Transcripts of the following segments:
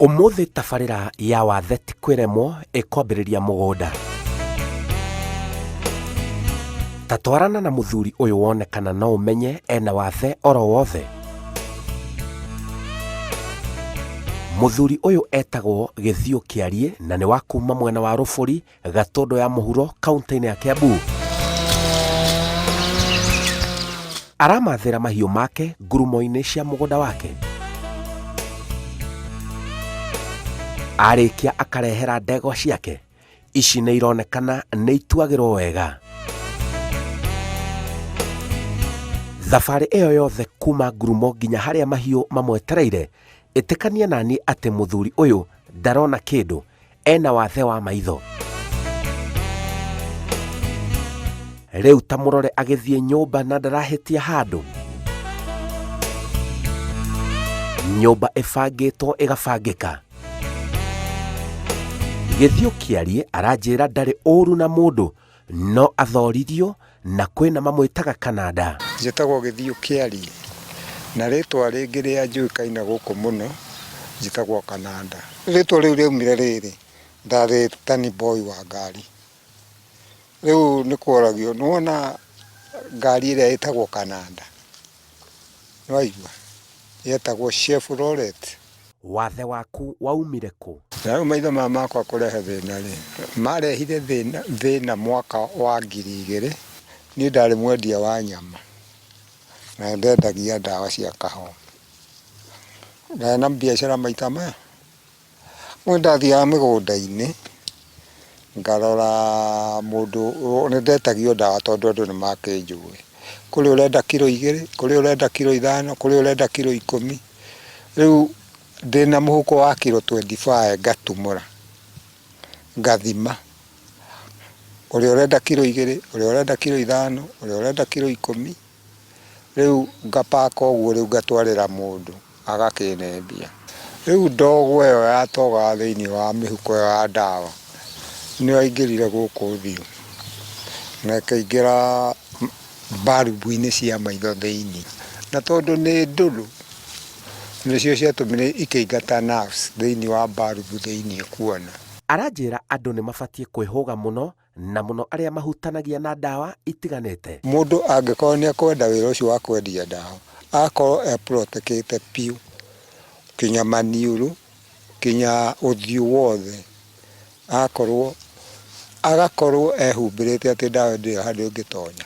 Umuthi tabarĩra ya wathe ti kwĩremwo ĩkwambĩrĩria mũgũnda. Ta twarana na mũthuri ũyũ wonekana no ũmenye ena wathe oro wothe. Mũthuri ũyũ etagwo Gĩthiũ Kĩariĩ na nĩ wa kuma mwena wa Rũbũri, Gatũndũ ya mũhuro, kaunti-inĩ ya Kiambu. Aramathĩra mahiũ make ngurumo-inĩ cia mũgũnda wake. Arĩkia akarehera ndegwa ciake. Ici nĩ ironekana nĩ ituagĩrwo wega. Thabarĩ ĩyo yothe kuma ngurumo nginya harĩa mahiũ mamwetereire, ĩtĩkania nani atĩ mũthuri ũyũ ndarona kĩndũ, ena wathe wa maitho. Rĩu ta mũrore agĩthiĩ nyũmba na ndarahĩtia handũ. Nyũmba ĩbangĩtwo ĩgabangĩka. Gĩthiũ Kĩariĩ aranjĩra ndarĩ ũru na mũndũ, no athoririo na kwĩna mamwĩtaga Kananda. Njĩtagwo Gĩthiũ Kĩariĩ, na rĩtwa rĩngĩ rĩa njũĩkaine gũkũ mũno njĩtagwo Kananda. Rĩtwa rĩu rĩaumire rĩrĩ, ndarĩ tani boy wa ngari. Rĩu nĩ kworagio, nĩwona ngari ĩrĩa ĩtagwo Kananda, nĩwaigua yetagwo Chevrolet. Wathe waku waumire kũ? Rĩu maitho maya makwa kũrehe thĩna rĩ, marehire thĩna mwaka wa 2000. Niĩ ndarĩ mwendia wa nyama na ndendagia ndawa cia kahũa. Ndarĩ na biacara maita maya. Mwe ndathiaga mĩgũnda-inĩ ngarora mũndũ nĩ ndetagio ndawa tondũ andũ nĩ makĩnjũĩ. Kũrĩ ũrenda kilo 2, kũrĩ ũrenda kilo 5, kũrĩ ũrenda kilo 10. Rĩu ndĩna mũhuko wa kilo 25 ngatumũra, ngathima. Ũrĩa ũrenda kilo 2, ũrĩa ũrenda kilo 5, ũrĩa ũrenda kilo 10. Rĩu ngapaka ũguo, rĩu ngatwarĩra mũndũ agakĩnendia. Rĩu ndogo ĩyo yatoga thĩinĩ wa mĩhuko ĩyo ya ndawa nĩyo yaingĩrire gũkũ thiũ na ĩkaingĩra mbarubu-inĩ cia maitho thĩinĩ, na tondũ nĩ ndũrũ nĩcio ciatũmire ikĩingata nerves thĩinĩ wa mbarubu thĩinĩ kuona. Aranjĩra andũ nĩ mabatiĩ kwĩhũga mũno na mũno arĩa mahutanagia na ndawa itiganĩte. Mũndũ angĩkorwo nĩ akwenda wĩra ũcio wa kwendia ndawa, akorwo eprotected piũ, kinya maniũrũ, kinya ũthiũ wothe, agakorwo ehumbĩrĩte atĩ ndawa ndĩyo handũ ĩngĩtonya.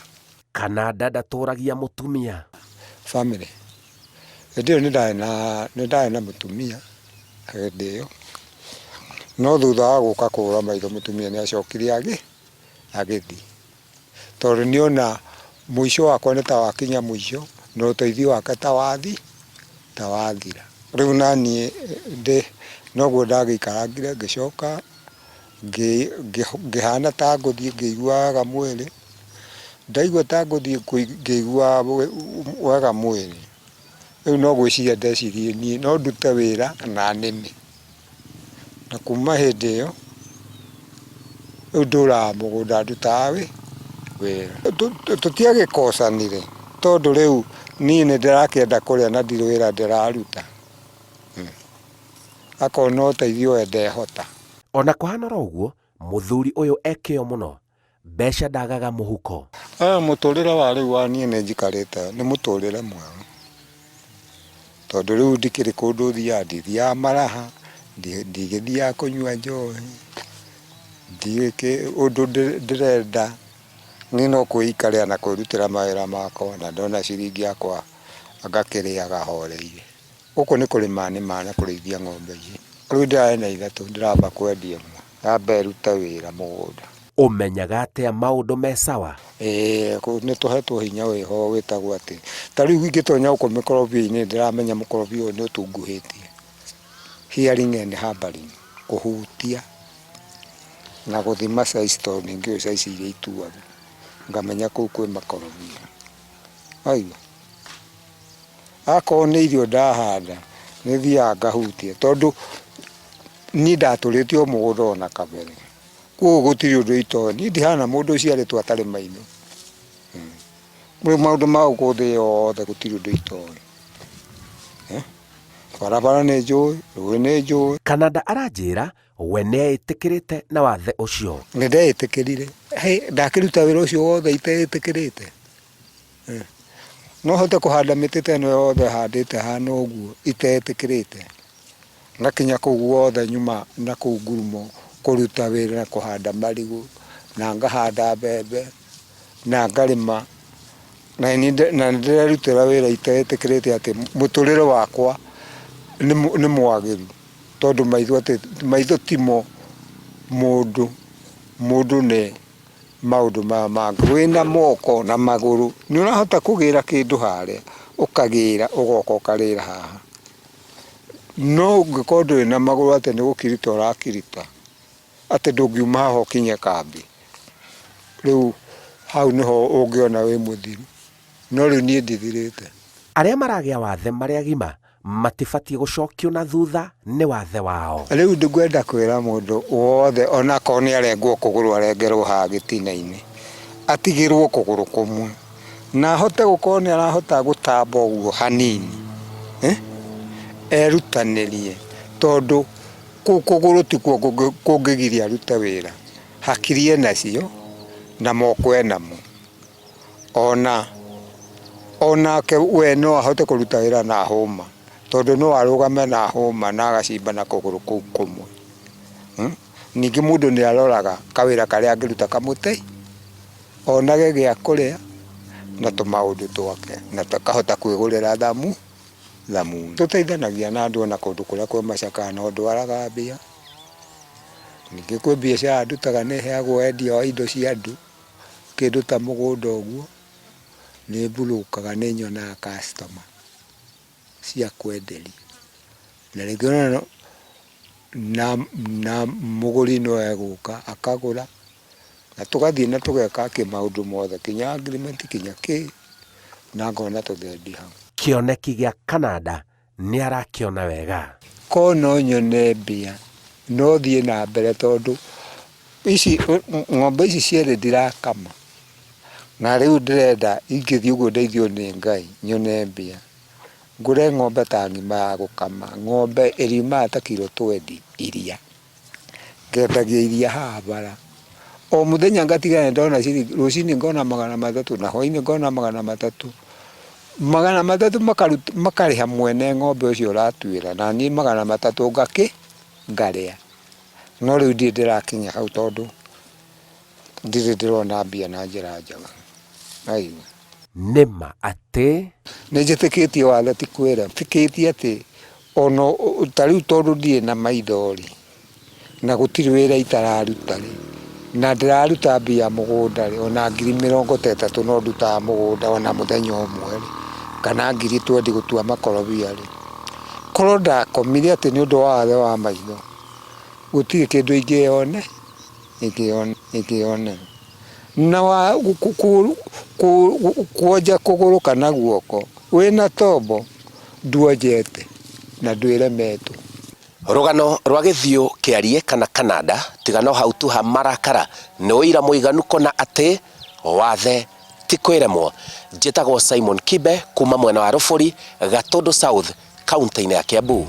Kananda ndatũragia mũtumia. Family. Hĩndĩ ĩyo nĩ ndarĩ na mũtumia hĩndĩ ĩyo, no thutha wa gũka kũra maitho mũtumia nĩ acokire agĩthiĩ, tondũ nĩona mũico wakwa nĩ ta wakinya mũico na ũteithio wake ta wathira. Rĩu naniĩ noguo ndagĩikarangire, ngĩcoka ngĩhana ta ngũthiĩ, ngĩiguaga mwĩrĩ. Ndaigua ta ngũthiĩ ngĩigua wega mwĩrĩ. Rĩu no gwĩciria ndecirie niĩ no ndute wĩra na nĩme. Na kuma hĩndĩ ĩyo rĩu ndũraga mũgũnda ndutaga wĩra. Tũtiagĩkocanire tondũ rĩu niĩ nĩ ndĩrakĩenda kũrĩa na ndirĩ wĩra ndĩraruta. Akorwo no ũteithio we ndehota. Ona kũhana ũguo, mũthuri ũyũ ekĩo mũno, mbeca ndagaga mũhuko. Mũtũrĩre wa rĩu wa niĩ nĩ njikarĩte nĩ mũtũrĩre mwega, tondũ rĩu ndikĩrĩ kũndũ thiaga, ndithiaga maraha, ndigĩthiaga kũnyua njohi, ũndũ ndĩrenda nĩ no kwĩikarĩra na kwĩrutĩra mawĩra makwa, na ndona ciringi yakwa ngakĩrĩaga horeire. Gũkũ nĩ kũrĩma nĩma na kũrĩithia ng'ombe ici. Rĩu ndĩrarĩ na ithatũ, ndĩramba kwendia ĩmwe, yambe rute wĩra mũgũnda. Ũmenyaga atĩa maũndũ me sawa? Nĩ tũhetwo hinya wĩho wĩtagwo atĩ, ta rĩu ingĩtonya gũkũ mĩkorobia-inĩ ndĩramenya mũkorobia ũyũ nĩ ũtunguhĩtie. Hearing and harboring, kũhutia na gũthima size, tondũ ningĩ size iria ituaga, ngamenya kũu kwĩ makorobia. Waigua, akorwo nĩ irio ndahanda nĩ thiaga ngahutia, tondũ niĩ ndatũrĩtio mũgũnda ona kabere, koguo gũtirĩ ũndũ itoĩ. Niĩ ndihana mũndũ ũciarĩtwo atarĩ maitho. Maũndũ ma gũkũ thĩ yothe gũtirĩ ũndũ itoĩ. barabara nĩ njũĩ, rũĩ nĩ njũĩ. Kananda aranjĩra we nĩetĩkĩrĩte na wathe ũcio. Nĩ ndeĩtĩkĩrire, ndakĩruta wĩra ũcio wothe iteĩtĩkĩrĩte. No hote kũhanda mĩtĩ ta ĩno yothe handĩte hana ũguo iteĩtĩkĩrĩte. Ngakinya kũu guothe nyuma na kũu ngurumo kũruta wĩra na kũhanda marigũ na ngahanda mbembe na ngarĩma na ndĩrerutĩra wĩra iteĩtĩkĩrĩte atĩ mũtũrĩre wakwa nĩ mwagĩru, tondũ maitho timo mũndũ nĩ maũndũ maya mangĩ. Wĩna moko na magũrũ nĩ ũrahota kũgĩra kĩndũ harĩa ũkagĩra ũgoka ũkarĩra haha. No ũngĩkorwo ndũrĩ na magũrũ atĩ nĩ gũkirita ũrakirita atĩ ndũngiuma haha ũkinye kambĩ, rĩu hau nĩho ũngĩona wĩ mũthiru, no rĩu niĩ ndithirĩte. Arĩa maragĩa wathe marĩ agima matibatiĩ gũcokio na thutha nĩ wathe wao. Rĩu ndingwenda kwĩra mũndũ wothe onakorwo nĩ arengwo kũgũrũ arengerwo haha gĩtina-inĩ atigĩrwo kũgũrũ kũmwe na ahote gũkorwo nĩ arahota gũtamba ũguo hanini, erutanĩrie, tondũ kũu kũgũrũ tikuo kũngĩgiria arute wĩra. Hakiri enacio na moko enamo, onake we no ahote kũruta wĩra na hũma, tondũ no arũgame na hũma na agacimba na kũgũrũ kũu kũmwe. Ningĩ mũndũ nĩ aroraga kawĩra karĩa angĩruta kamũtei, onage gĩa kũrĩa na tũmaũndũ twake na takahota kwĩgũrĩra thamu. Tũteithanagia na andũ ona kũndũ kũrĩa kwĩ macakaya no ndwaraga mbia. Ningĩ kwĩ biacara ndutaga nĩ heagwo endia wa indo cia andũ, kĩndũ ta mũgũnda ũguo nĩ mbulũkaga nĩ nyonaga customer cia kwenderia. Na rĩngĩ na mũgũri no egũka akagũra na tũgathiĩ na tũgeka kĩmaũndũ mothe kinya agreement kinya na ngona tũthendi hau. Kĩoneki gĩa Kananda nĩ arakĩona wega. Ko no nyone mbia no thiĩ na mbere, tondũ ng'ombe ici cierĩ ndirakama na rĩu ndĩrenda ingĩthiĩ ũguo ndeithio nĩ Ngai nyone mbia, ngũre ng'ombe ta ng'ima ya gũkama. Ng'ombe ĩriumaga ta kilo 20 iria, ngendagia iria haha bara. O mũthenya ngatigana ndona rũcinĩ ngona 300 na hwaĩ-inĩ ngona 300. 300 makarĩha mwene ng'ombe ũcio ũratuĩra na niĩ 300 ngarĩa. No rĩu ndiĩ ndĩrakinya hau, tondũ ndirĩ ndĩrona mbia na njĩra njega. Nĩma atĩ nĩ njĩtĩkĩtie wathe ti kwĩra, njĩtĩkĩtie atĩ ona tarĩu tondũ ndirĩ na maithori na gũtirĩ wĩra itararuta rĩ, na ndĩraruta mbia mũgũnda rĩ, ona 30,000 no ndutaga mũgũnda ona mũthenya ũmwe rĩ, kana 20,000 gũtua makorobia rĩ. Korwo ndakomire atĩ nĩ ũndũ wa wathe wa maitho gũtirĩ kĩndũ ingĩone na kuonja kũgũrũ kana guoko wĩna tombo nduonjete na ndwĩremetwo. rũgano rwa gĩthiũ kĩarie kana Kananda tigano hau tu ha marakara nĩ ũira mũiganu kona atĩ wathe ti kwĩremwo. Njĩtagwo Simon Kibe kuma mwena wa Rũbũri, Gatũndũ South, kaunti-inĩ ya Kiambu.